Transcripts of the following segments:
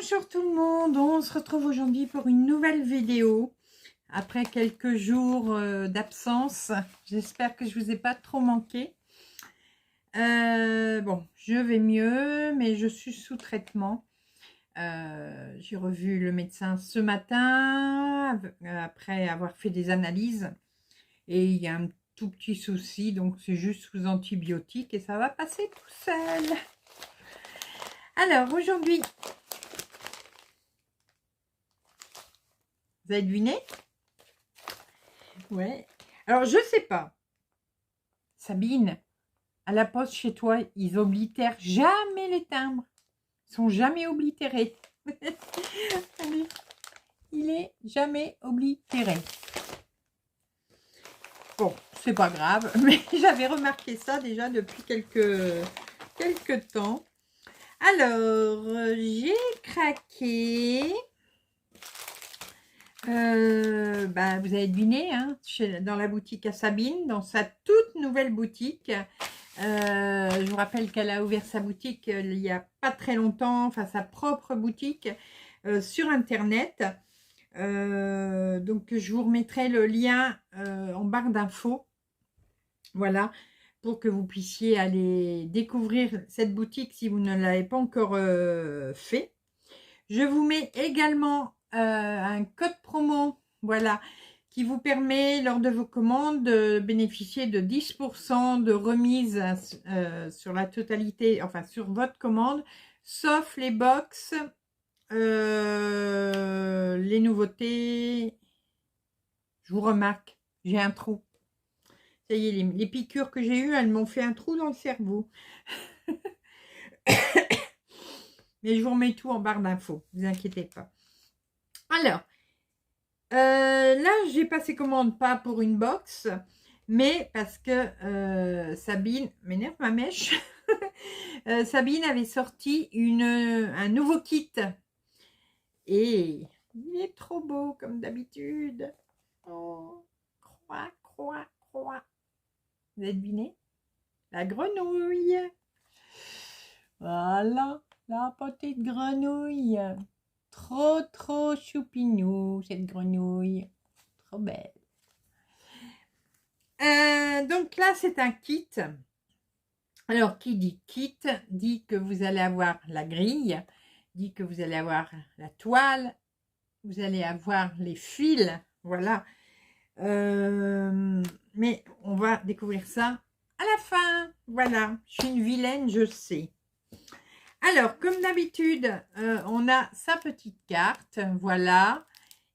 Bonjour tout le monde, on se retrouve aujourd'hui pour une nouvelle vidéo après quelques jours d'absence. J'espère que je vous ai pas trop manqué. Bon, je vais mieux, mais je suis sous traitement. J'ai revu le médecin ce matin après avoir fait des analyses et il y a un tout petit souci, donc c'est juste sous antibiotiques et ça va passer tout seul. Alors aujourd'hui, vous avez deviné? Ouais. Alors, je sais pas. Sabine, à la poste chez toi, ils oblitèrent jamais les timbres. Ils sont jamais oblitérés. Allez, il est jamais oblitéré. Bon, c'est pas grave, mais j'avais remarqué ça déjà depuis quelques temps. Alors, j'ai craqué. Vous avez deviné, hein, dans la boutique à Sabine, dans sa toute nouvelle boutique. Je vous rappelle qu'elle a ouvert sa boutique il n'y a pas très longtemps, enfin sa propre boutique sur internet. Donc je vous remettrai le lien en barre d'infos. Voilà, pour que vous puissiez aller découvrir cette boutique si vous ne l'avez pas encore fait. Je vous mets également un code promo, voilà, qui vous permet lors de vos commandes de bénéficier de 10% de remise sur la totalité, enfin sur votre commande, sauf les box, les nouveautés. Je vous remarque, j'ai un trou. Ça y est, les piqûres que j'ai eues, elles m'ont fait un trou dans le cerveau. Mais je vous remets tout en barre d'infos, ne vous inquiétez pas. Alors, là, j'ai passé commande pas pour une box, mais parce que Sabine m'énerve ma mèche. Sabine avait sorti un nouveau kit. Et il est trop beau comme d'habitude. Oh, croix, croix, croix. Vous avez deviné? La grenouille. Voilà, la petite grenouille. Trop, trop choupinou, cette grenouille. Trop belle. Donc là, c'est un kit. Alors, qui dit kit, dit que vous allez avoir la grille, dit que vous allez avoir la toile, vous allez avoir les fils, voilà. Mais on va découvrir ça à la fin. Voilà, je suis une vilaine, je sais. Alors, comme d'habitude, on a sa petite carte, voilà.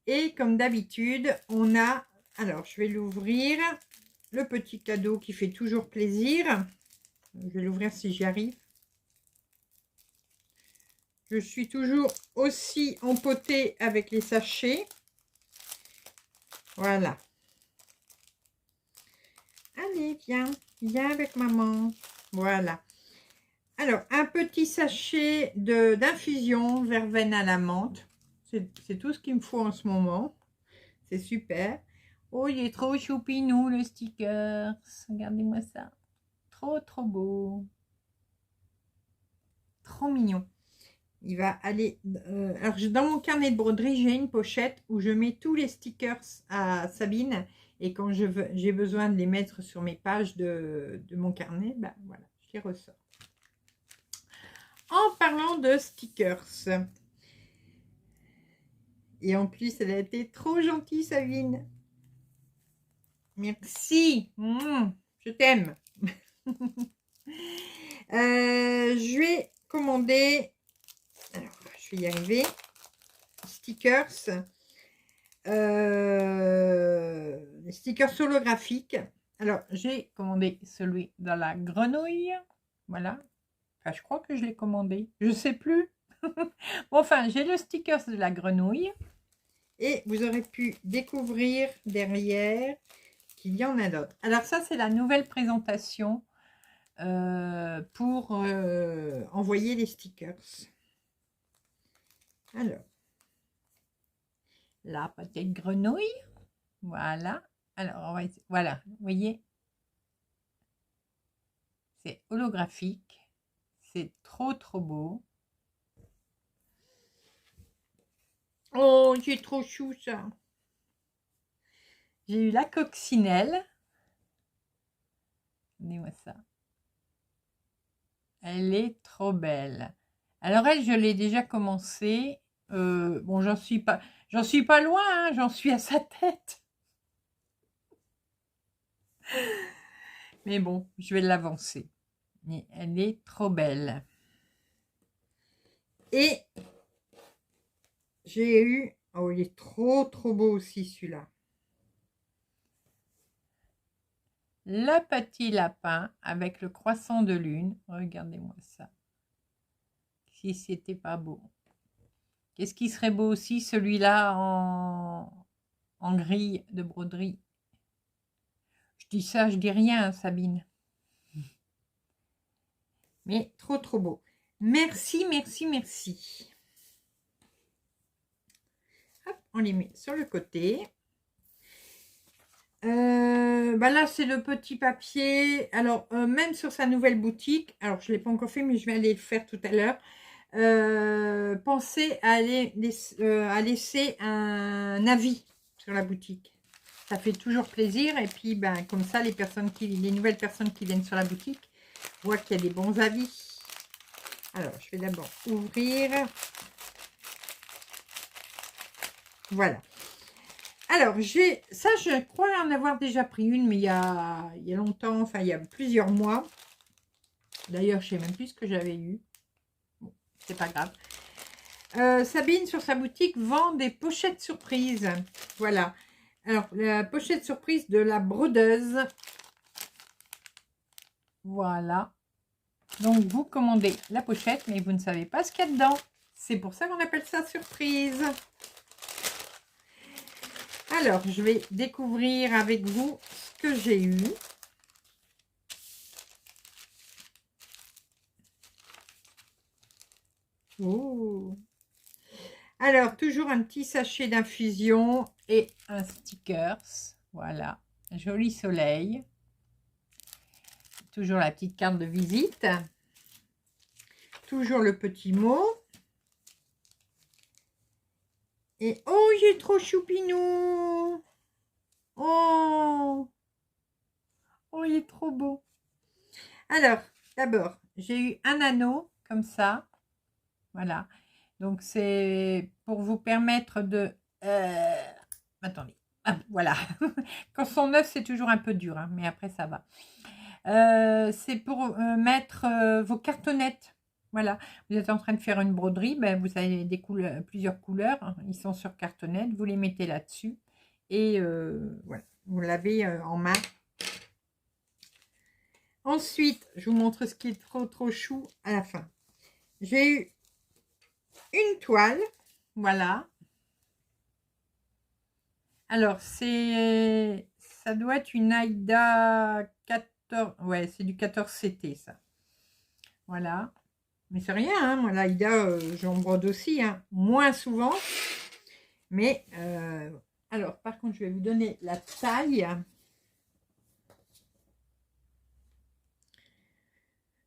Et comme d'habitude, on a... Alors, je vais l'ouvrir. Le petit cadeau qui fait toujours plaisir. Je vais l'ouvrir si j'y arrive. Je suis toujours aussi empotée avec les sachets. Voilà. Allez, viens. Viens avec maman. Voilà. Alors, un petit sachet d'infusion verveine à la menthe. C'est tout ce qu'il me faut en ce moment. C'est super. Oh, il est trop choupinou, le sticker. Regardez-moi ça. Trop, trop beau. Trop mignon. Il va aller... alors, dans mon carnet de broderie, j'ai une pochette où je mets tous les stickers à Sabine. Et quand j'ai besoin de les mettre sur mes pages de mon carnet, ben voilà, je les ressors. En parlant de stickers... Et en plus, elle a été trop gentille, Sabine. Merci. Je t'aime. Je vais commander... Alors, je vais y arriver. Stickers. Les stickers holographiques. Alors, j'ai commandé celui de la grenouille. Voilà. Enfin, je crois que je l'ai commandé. Je ne sais plus. Bon, enfin, j'ai le sticker de la grenouille. Et vous aurez pu découvrir derrière qu'il y en a d'autres. Alors ça, c'est la nouvelle présentation pour envoyer les stickers. Alors, la petite grenouille. Voilà. Alors, on va essayer. Voilà, vous voyez. C'est holographique. C'est trop, trop beau. Oh, j'ai trop chou ça. J'ai eu la coccinelle. Regardez-moi ça. Elle est trop belle. Alors elle, je l'ai déjà commencé. Bon, j'en suis pas loin, hein, j'en suis à sa tête. Mais bon, je vais l'avancer. Mais elle est trop belle. Et j'ai eu... Oh, il est trop beau aussi celui-là. Le petit lapin avec le croissant de lune. Regardez-moi ça. Si c'était pas beau. Qu'est-ce qui serait beau aussi, celui-là en grille de broderie. Je dis ça, je dis rien, Sabine. Mais trop beau. Merci, merci, merci. Hop, on les met sur le côté. Bah là, c'est le petit papier. Alors, même sur sa nouvelle boutique, alors je ne l'ai pas encore fait, mais je vais aller le faire tout à l'heure. Pensez à laisser un avis sur la boutique. Ça fait toujours plaisir. Et puis, ben, comme ça, les nouvelles personnes qui viennent sur la boutique voient qu'il y a des bons avis. Alors, je vais d'abord ouvrir. Voilà. Alors, ça, je crois en avoir déjà pris une, mais il y a longtemps, enfin, il y a plusieurs mois. D'ailleurs, je ne sais même plus ce que j'avais eu. Bon, c'est pas grave. Sabine, sur sa boutique, vend des pochettes surprises. Voilà. Alors, la pochette surprise de la brodeuse. Voilà. Donc, vous commandez la pochette, mais vous ne savez pas ce qu'il y a dedans. C'est pour ça qu'on appelle ça surprise. Alors, je vais découvrir avec vous ce que j'ai eu. Oh. Alors, toujours un petit sachet d'infusion et un stickers. Voilà, joli soleil. Toujours la petite carte de visite. Toujours le petit mot. Et oh, j'ai trop choupinou. Oh, oh, il est trop beau. Alors, d'abord, j'ai eu un anneau comme ça. Voilà. Donc, c'est pour vous permettre de... attendez. Ah, voilà. Quand son neuf, c'est toujours un peu dur, hein, mais après, ça va. C'est pour mettre vos cartonnettes. Voilà. Vous êtes en train de faire une broderie. Ben, vous avez plusieurs couleurs. Hein, ils sont sur cartonnettes. Vous les mettez là-dessus. Et voilà. Vous l'avez en main. Ensuite, je vous montre ce qui est trop chou à la fin. J'ai eu une toile, voilà. Alors, ça doit être une Aïda 14, ouais, c'est du 14 CT, ça. Voilà. Mais c'est rien, hein, moi, l'Aïda, j'en brode aussi, hein, moins souvent. Mais, alors, par contre, je vais vous donner la taille.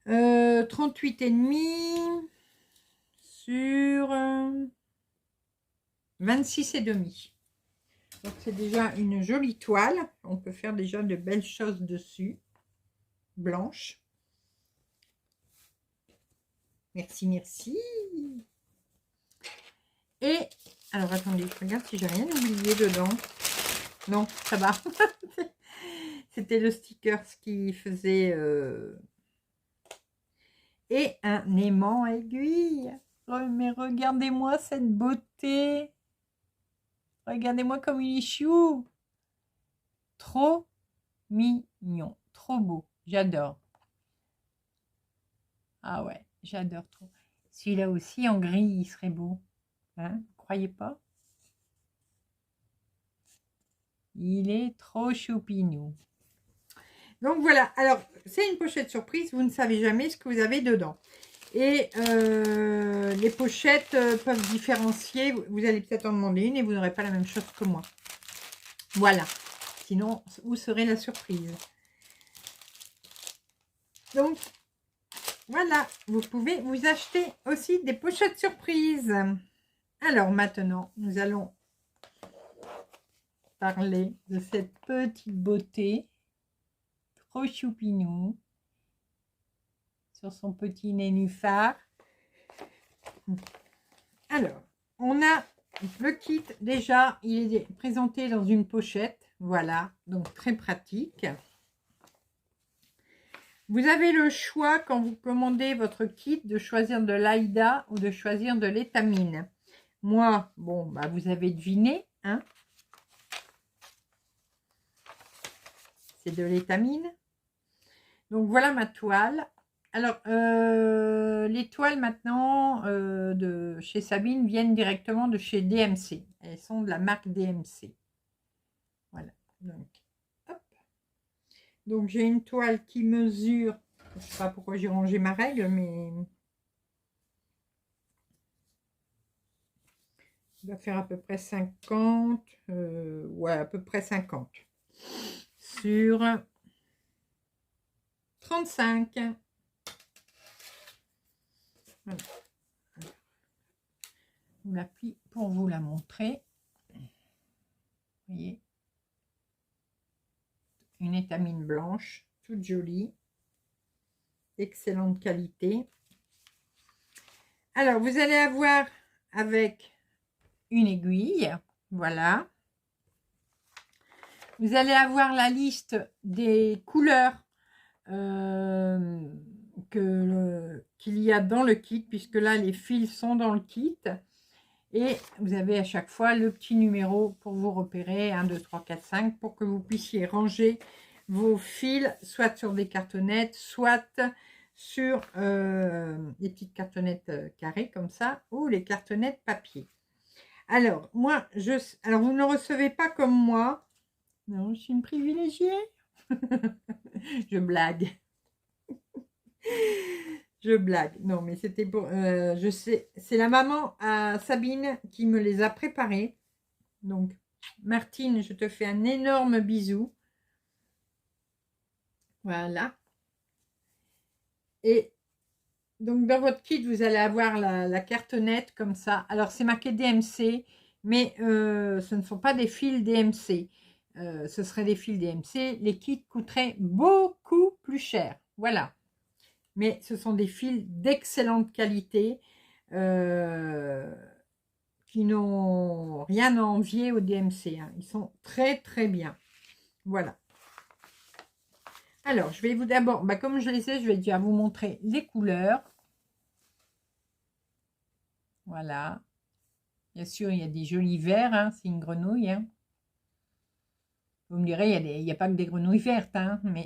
38,5 sur 26,5. Donc, c'est déjà une jolie toile. On peut faire déjà de belles choses dessus. Blanche. Merci, merci. Et, alors, attendez, je regarde si j'ai rien oublié dedans. Non, ça va. C'était le sticker qui faisait... Et un aimant aiguille. Oh, mais regardez-moi cette beauté. Regardez-moi comme il est chou. Trop mignon. Trop beau. J'adore. Ah ouais, j'adore trop. Celui-là aussi en gris, il serait beau. Hein, vous croyez pas? Il est trop choupinou. Donc voilà, alors c'est une pochette surprise, vous ne savez jamais ce que vous avez dedans. Et les pochettes peuvent différencier, vous allez peut-être en demander une et vous n'aurez pas la même chose que moi. Voilà, sinon où serait la surprise? Donc voilà, vous pouvez vous acheter aussi des pochettes surprises. Alors maintenant, nous allons parler de cette petite beauté, trop choupinou, sur son petit nénuphar. Alors, on a le kit, déjà, il est présenté dans une pochette, voilà, donc très pratique. Vous avez le choix, quand vous commandez votre kit, de choisir de l'Aïda ou de choisir de l'étamine. Moi, bon, bah, vous avez deviné, hein. C'est de l'étamine. Donc, voilà ma toile. Alors, les toiles maintenant de chez Sabine viennent directement de chez DMC. Elles sont de la marque DMC. Voilà. Donc j'ai une toile qui mesure, je ne sais pas pourquoi j'ai rangé ma règle, mais il va faire à peu près 50, ouais, à peu près 50 sur 35. Voilà. Je la plie pour vous la montrer. Vous voyez, une étamine blanche, toute jolie, excellente qualité. Alors, vous allez avoir avec une aiguille, voilà. Vous allez avoir la liste des couleurs qu'il y a dans le kit, puisque là, les fils sont dans le kit. Et vous avez à chaque fois le petit numéro pour vous repérer, 1, 2, 3, 4, 5, pour que vous puissiez ranger vos fils, soit sur des cartonnettes, soit sur des petites cartonnettes carrées comme ça, ou les cartonnettes papier. Alors, moi, alors vous ne le recevez pas comme moi. Non, je suis une privilégiée. Je blague. Je blague. Non, mais c'était pour... je sais, c'est la maman à Sabine qui me les a préparés. Donc, Martine, je te fais un énorme bisou. Voilà. Et donc, dans votre kit, vous allez avoir la cartonnette comme ça. Alors, c'est marqué DMC, mais ce ne sont pas des fils DMC. Ce seraient des fils DMC. Les kits coûteraient beaucoup plus cher. Voilà. Mais ce sont des fils d'excellente qualité qui n'ont rien à envier au DMC. Hein. Ils sont très très bien. Voilà. Alors, je vais vous d'abord, comme je l'ai dit, je vais déjà vous montrer les couleurs. Voilà. Bien sûr, il y a des jolis verts, hein, c'est une grenouille. Hein. Vous me direz, il n'y a pas que des grenouilles vertes, hein, mais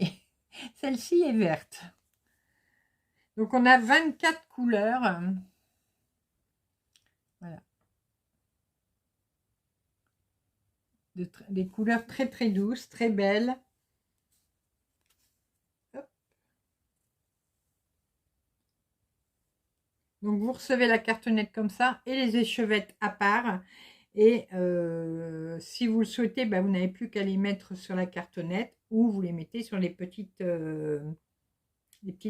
celle-ci est verte. Donc, on a 24 couleurs. Voilà. Des couleurs très très douces, très belles. Hop. Donc, vous recevez la cartonnette comme ça et les échevettes à part. Et si vous le souhaitez, vous n'avez plus qu'à les mettre sur la cartonnette ou vous les mettez sur les petites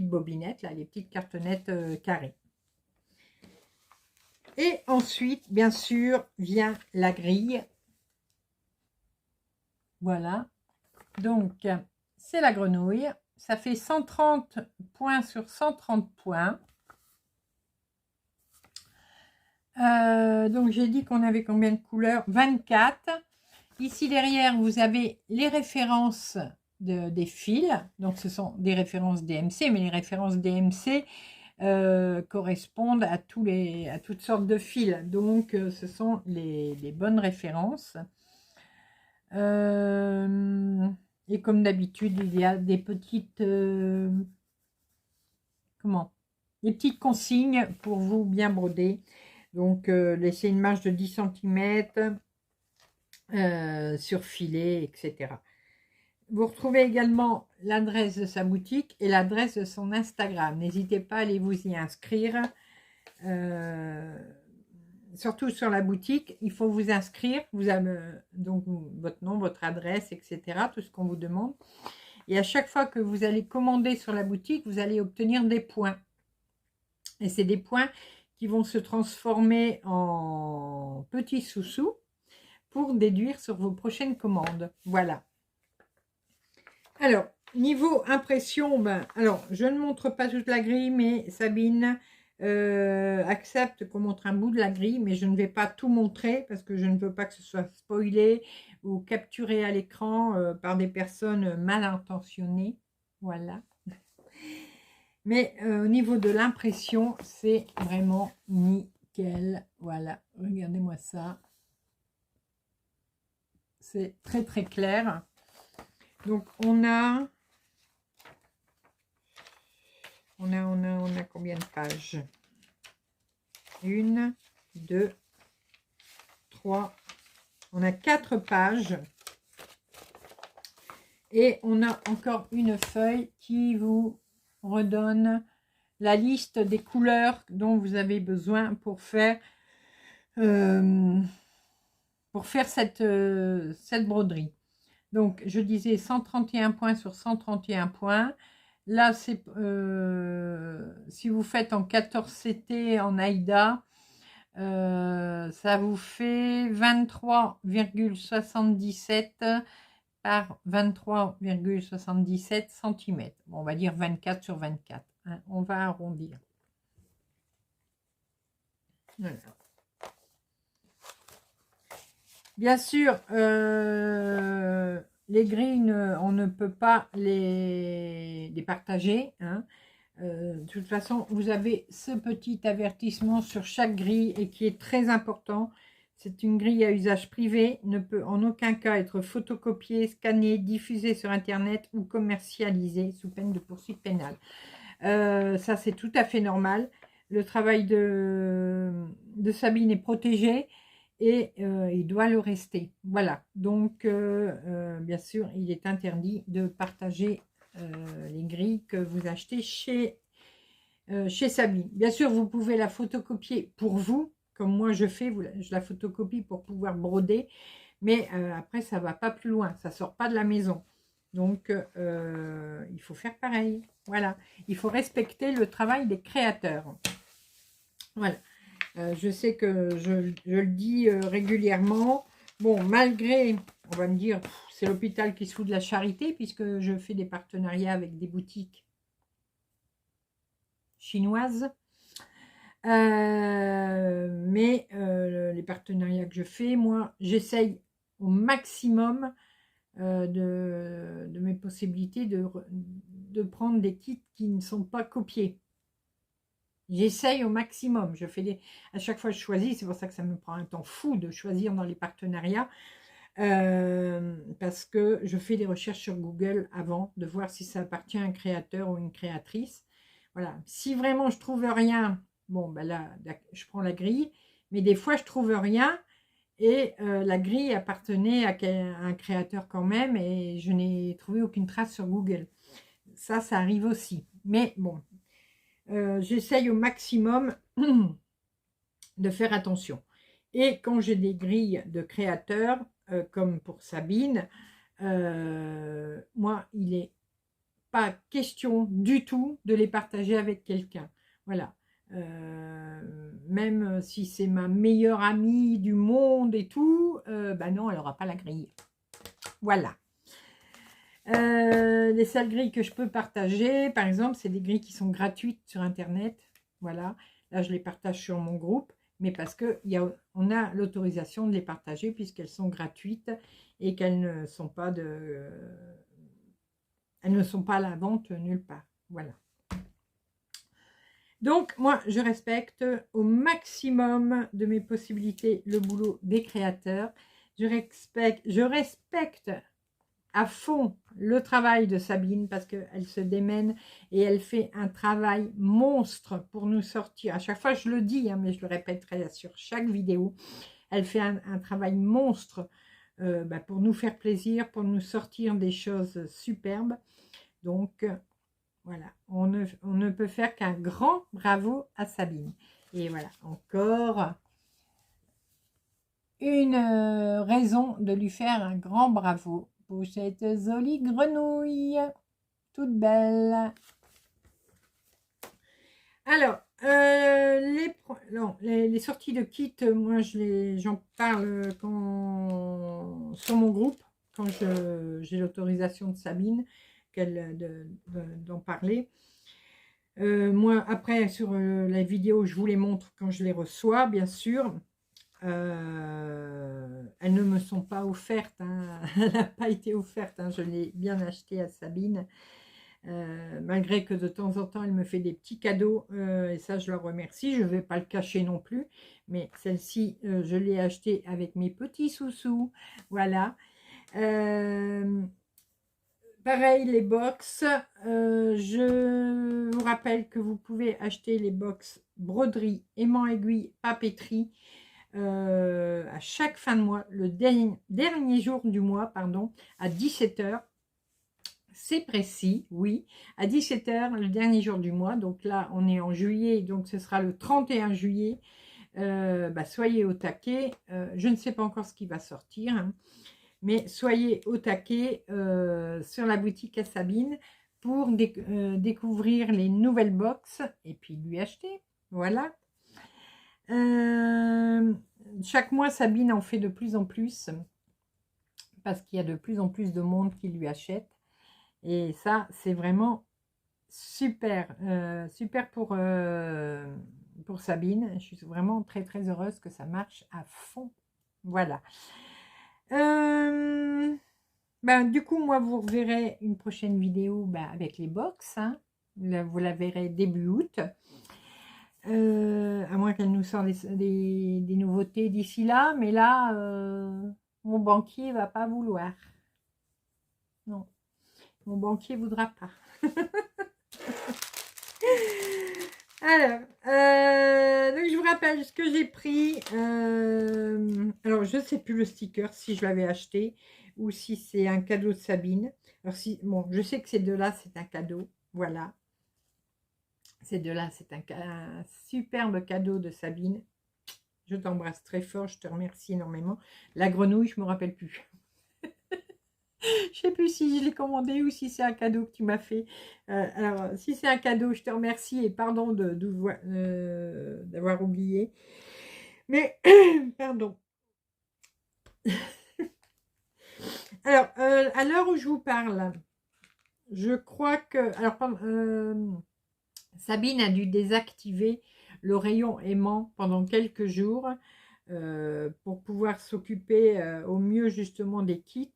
bobinettes, là, les petites cartonnettes carrées. Et ensuite, bien sûr, vient la grille. Voilà. Donc, c'est la grenouille. Ça fait 130 points sur 130 points. Donc, j'ai dit qu'on avait combien de couleurs? 24. Ici, derrière, vous avez les références des fils. Donc, ce sont des références DMC, mais les références DMC correspondent à toutes sortes de fils. Donc, ce sont les bonnes références. Et comme d'habitude, il y a des petites... des petites consignes pour vous bien broder. Donc, laissez une marge de 10 cm sur filet, etc. Vous retrouvez également l'adresse de sa boutique et l'adresse de son Instagram. N'hésitez pas à aller vous y inscrire. Surtout sur la boutique, il faut vous inscrire. Vous avez donc votre nom, votre adresse, etc. Tout ce qu'on vous demande. Et à chaque fois que vous allez commander sur la boutique, vous allez obtenir des points. Et c'est des points qui vont se transformer en petits sous-sous pour déduire sur vos prochaines commandes. Voilà. Alors, niveau impression, ben, alors, je ne montre pas toute la grille, mais Sabine accepte qu'on montre un bout de la grille, mais je ne vais pas tout montrer parce que je ne veux pas que ce soit spoilé ou capturé à l'écran par des personnes mal intentionnées. Voilà. Mais au niveau de l'impression, c'est vraiment nickel. Voilà, regardez-moi ça. C'est très très clair. Donc on a combien de pages? 1, 2, 3. On a 4 pages. Et on a encore une feuille qui vous redonne la liste des couleurs dont vous avez besoin pour faire cette broderie. Donc, je disais 131 points sur 131 points. Là, c'est si vous faites en 14 CT en Aïda, ça vous fait 23,77 par 23,77 cm. Bon, on va dire 24 sur 24. Hein, on va arrondir. Voilà. Bien sûr, les grilles, on ne peut pas les partager. Hein. De toute façon, vous avez ce petit avertissement sur chaque grille et qui est très important. C'est une grille à usage privé, ne peut en aucun cas être photocopiée, scannée, diffusée sur Internet ou commercialisée sous peine de poursuite pénale. Ça, c'est tout à fait normal. Le travail de Sabine est protégé et il doit le rester. Voilà. Donc, bien sûr, il est interdit de partager les grilles que vous achetez chez Sabine. Bien sûr, vous pouvez la photocopier pour vous, comme moi je fais, je la photocopie pour pouvoir broder, mais après ça va pas plus loin, ça sort pas de la maison. Donc il faut faire pareil. Voilà, il faut respecter le travail des créateurs. Voilà, je sais que je le dis régulièrement. Bon, malgré, on va me dire, c'est l'hôpital qui se fout de la charité, puisque je fais des partenariats avec des boutiques chinoises. Mais les partenariats que je fais, moi, j'essaye au maximum de mes possibilités de prendre des kits qui ne sont pas copiés. J'essaye au maximum. Je fais à chaque fois je choisis, c'est pour ça que ça me prend un temps fou de choisir dans les partenariats. Parce que je fais des recherches sur Google avant de voir si ça appartient à un créateur ou une créatrice. Voilà. Si vraiment je trouve rien, bon ben là je prends la grille, mais des fois je trouve rien et la grille appartenait à un créateur quand même et je n'ai trouvé aucune trace sur Google. Ça arrive aussi. Mais bon, j'essaye au maximum de faire attention. Et quand j'ai des grilles de créateurs, comme pour Sabine, moi, il n'est pas question du tout de les partager avec quelqu'un. Voilà. Même si c'est ma meilleure amie du monde et tout, ben non, elle n'aura pas la grille. Voilà. Les seules grilles que je peux partager, par exemple, c'est des grilles qui sont gratuites sur Internet. Voilà. Là, je les partage sur mon groupe, mais parce qu'on a l'autorisation de les partager puisqu'elles sont gratuites et qu'elles ne sont pas elles ne sont pas à la vente nulle part. Voilà. Donc, moi, je respecte au maximum de mes possibilités le boulot des créateurs. Je respecte à fond le travail de Sabine parce qu'elle se démène et elle fait un travail monstre pour nous sortir. À chaque fois, je le dis, hein, mais je le répéterai sur chaque vidéo. Elle fait un travail monstre pour nous faire plaisir, pour nous sortir des choses superbes. Donc, voilà, on ne peut faire qu'un grand bravo à Sabine. Et voilà, encore une raison de lui faire un grand bravo pour cette jolie grenouille, toute belle. Alors, non, les sorties de kit, moi j'en parle sur mon groupe, quand j'ai l'autorisation de Sabine d'en parler. Moi, après, sur la vidéo, je vous les montre quand je les reçois, bien sûr. Elles ne me sont pas offertes, hein. Elle n'a pas été offerte, hein. Je l'ai bien acheté à Sabine. Malgré que de temps en temps elle me fait des petits cadeaux, et ça je la remercie, je ne vais pas le cacher non plus, mais celle-ci je l'ai achetée avec mes petits sous-sous, voilà. Pareil, les box, je vous rappelle que vous pouvez acheter les box broderie, aimant aiguille, papeterie à chaque fin de mois, le dernier jour du mois, pardon, à 17 h. C'est précis, oui, à 17 h le dernier jour du mois. Donc là, on est en juillet, donc ce sera le 31 juillet. Soyez au taquet. Je ne sais pas encore ce qui va sortir, hein, mais soyez au taquet sur la boutique à Sabine pour découvrir les nouvelles box et puis lui acheter. Voilà. Chaque mois, Sabine en fait de plus en plus parce qu'il y a de plus en plus de monde qui lui achète. Et ça, c'est vraiment super, super pour Sabine. Je suis vraiment très, très heureuse que ça marche à fond. Voilà. Du coup, moi, vous reverrez une prochaine vidéo avec les box. Hein. Là, vous la verrez début août. À moins qu'elle nous sorte des nouveautés d'ici là. Mais là, mon banquier ne va pas vouloir. Non. Mon banquier ne voudra pas. Alors, donc je vous rappelle ce que j'ai pris. Alors, je ne sais plus le sticker, si je l'avais acheté ou si c'est un cadeau de Sabine. Alors, bon, je sais que ces deux-là, c'est un cadeau. Voilà. Ces deux-là, c'est un superbe cadeau de Sabine. Je t'embrasse très fort, je te remercie énormément. La grenouille, je ne me rappelle plus. Je sais plus si je l'ai commandé ou si c'est un cadeau que tu m'as fait. Alors, si c'est un cadeau, je te remercie et pardon d'avoir oublié. Mais, pardon. Alors, à l'heure où je vous parle, je crois que... Alors, Sabine a dû désactiver le rayon aimant pendant quelques jours pour pouvoir s'occuper au mieux justement des kits.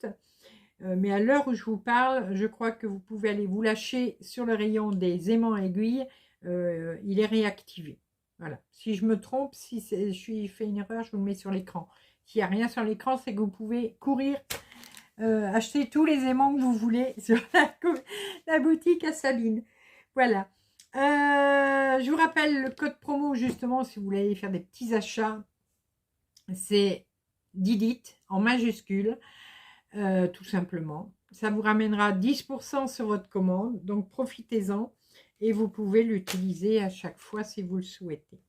Mais à l'heure où je vous parle, je crois que vous pouvez aller vous lâcher sur le rayon des aimants aiguilles. Il est réactivé. Voilà. Si je me trompe, si je fais une erreur, je vous le mets sur l'écran. S'il n'y a rien sur l'écran, c'est que vous pouvez courir, acheter tous les aimants que vous voulez sur la boutique à Sabine. Voilà. Je vous rappelle le code promo, justement, si vous voulez faire des petits achats. C'est Didit en majuscule. Tout simplement. Ça vous ramènera 10% sur votre commande, donc profitez-en et vous pouvez l'utiliser à chaque fois si vous le souhaitez.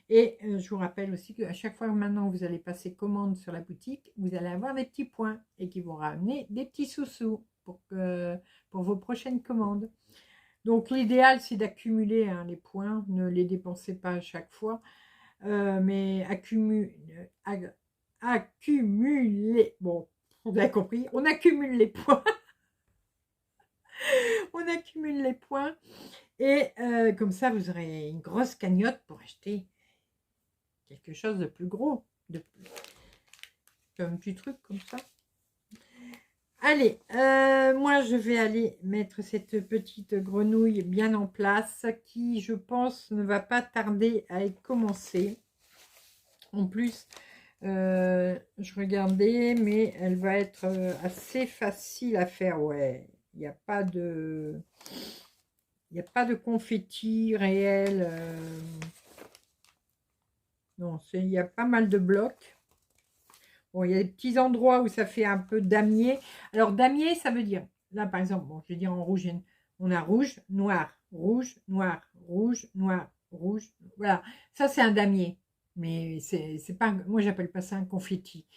Et je vous rappelle aussi qu'à chaque fois maintenant vous allez passer commande sur la boutique, vous allez avoir des petits points et qui vont ramener des petits sous-sous pour vos prochaines commandes. Donc l'idéal c'est d'accumuler les points, ne les dépensez pas à chaque fois, mais accumuler, bon, on a compris, on accumule les points. On accumule les points. Et comme ça, vous aurez une grosse cagnotte pour acheter quelque chose de plus gros. Un petit truc comme ça. Allez, moi, je vais aller mettre cette petite grenouille bien en place qui, je pense, ne va pas tarder à être commencée. En plus, je regardais, mais elle va être assez facile à faire. Ouais, il n'y a pas de confetti réel. Non, il y a pas mal de blocs. Bon, il y a des petits endroits où ça fait un peu damier. Alors, damier, ça veut dire, là, par exemple, bon, je vais dire en rouge, on a rouge, noir, rouge, noir, rouge, noir, rouge. Voilà, ça, c'est un damier. Mais c'est pas, moi, j'appelle pas ça un confetti.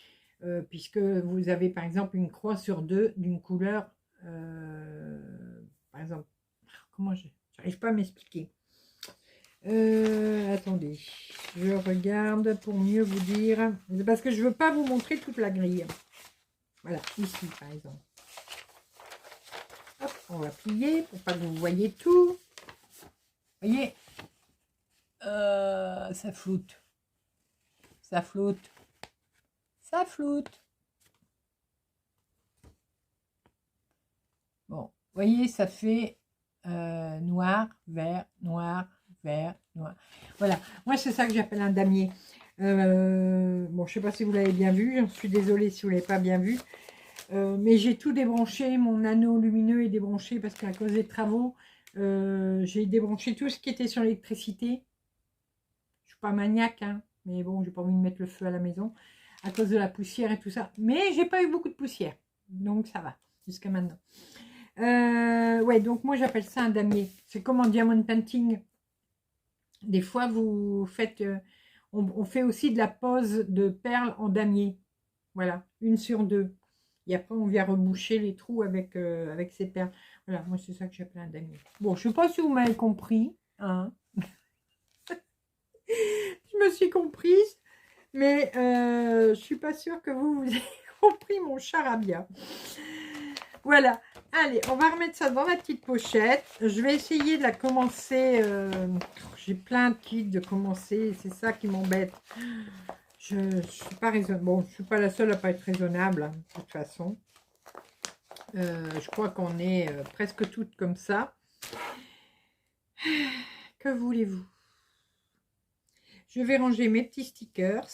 Puisque vous avez, par exemple, une croix sur deux d'une couleur, par exemple, comment j'arrive pas à m'expliquer. Attendez, je regarde pour mieux vous dire. Parce que je ne veux pas vous montrer toute la grille. Voilà, ici par exemple. Hop, on va plier pour pas que vous voyez tout. Vous voyez, ça floute. Ça floute. Ça floute. Bon, vous voyez, ça fait noir, vert, noir, vert, noir. Voilà, moi c'est ça que j'appelle un damier. Bon, je sais pas si vous l'avez bien vu, je suis désolée si vous l'avez pas bien vu. Mais j'ai tout débranché, mon anneau lumineux est débranché parce qu'à cause des travaux, j'ai débranché tout ce qui était sur l'électricité. Je suis pas maniaque, hein, mais bon, j'ai pas envie de mettre le feu à la maison à cause de la poussière et tout ça. Mais j'ai pas eu beaucoup de poussière, donc ça va jusqu'à maintenant. Ouais, donc moi j'appelle ça un damier. C'est comme en diamond painting. Des fois, vous faites, on fait aussi de la pose de perles en damier. Voilà, 1/2. Et après, on vient reboucher les trous avec, avec ces perles. Voilà, moi, c'est ça que j'appelle un damier. Bon, je ne sais pas si vous m'avez compris. Hein. Je me suis comprise. Mais je ne suis pas sûre que vous ayez compris mon charabia. Voilà. Allez, on va remettre ça dans la petite pochette. Je vais essayer de la commencer. J'ai plein de kits de commencer. C'est ça qui m'embête. Je ne suis pas raisonnable. Bon, je ne suis pas la seule à pas être raisonnable, hein, de toute façon. Je crois qu'on est presque toutes comme ça. Que voulez-vous? Je vais ranger mes petits stickers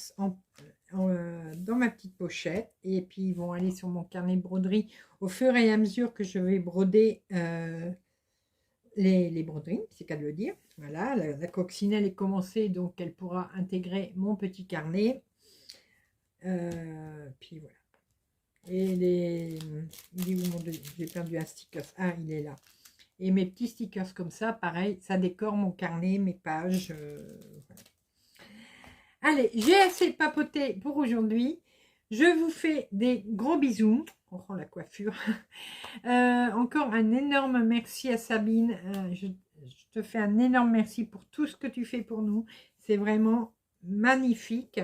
dans ma petite pochette. Et puis, ils vont aller sur mon carnet de broderie au fur et à mesure que je vais broder les broderies. C'est qu'à le dire. Voilà, la coccinelle est commencée, donc elle pourra intégrer mon petit carnet. Puis voilà. Et il est où mon deuxième? J'ai perdu un sticker. Ah, il est là. Et mes petits stickers comme ça, pareil, ça décore mon carnet, mes pages. Voilà. Allez, j'ai assez papoté pour aujourd'hui. Je vous fais des gros bisous. On prend la coiffure. Encore un énorme merci à Sabine. Je te fais un énorme merci pour tout ce que tu fais pour nous. C'est vraiment magnifique.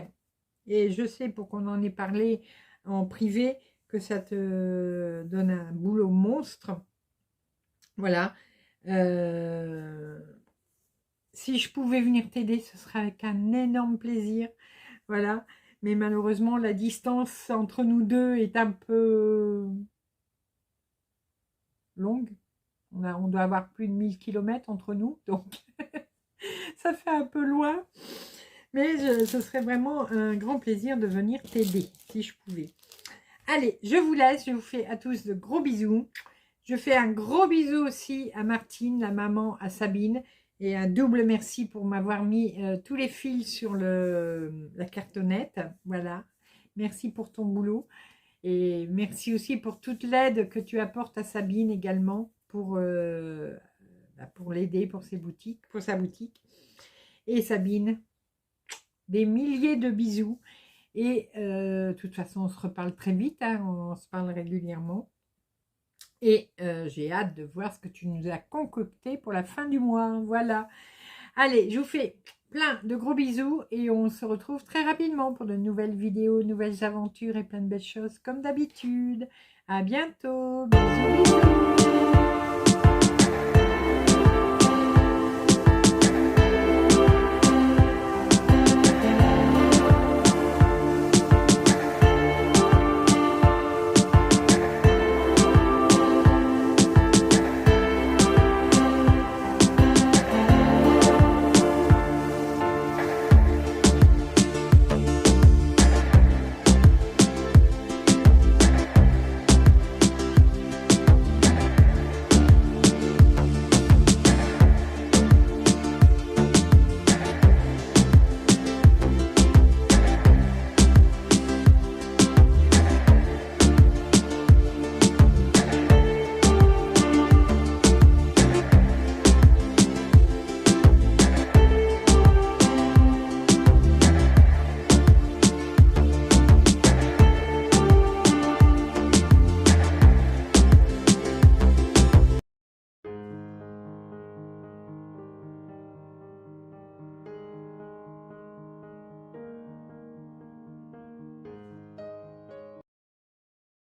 Et je sais, pour qu'on en ait parlé en privé, que ça te donne un boulot monstre. Voilà. Si je pouvais venir t'aider, ce serait avec un énorme plaisir. Voilà. Mais malheureusement, la distance entre nous deux est un peu longue. On doit avoir plus de 1000 km entre nous. Donc, ça fait un peu loin. Mais ce serait vraiment un grand plaisir de venir t'aider, si je pouvais. Allez, je vous laisse. Je vous fais à tous de gros bisous. Je fais un gros bisou aussi à Martine, la maman, à Sabine. Et un double merci pour m'avoir mis tous les fils sur la cartonnette. Voilà. Merci pour ton boulot. Et merci aussi pour toute l'aide que tu apportes à Sabine également pour l'aider pour sa boutique. Et Sabine, des milliers de bisous. Et de toute façon, on se reparle très vite. Hein, on se parle régulièrement. Et j'ai hâte de voir ce que tu nous as concocté pour la fin du mois. Voilà. Allez, je vous fais plein de gros bisous et on se retrouve très rapidement pour de nouvelles vidéos, nouvelles aventures et plein de belles choses comme d'habitude. À bientôt. Bisous, bisous.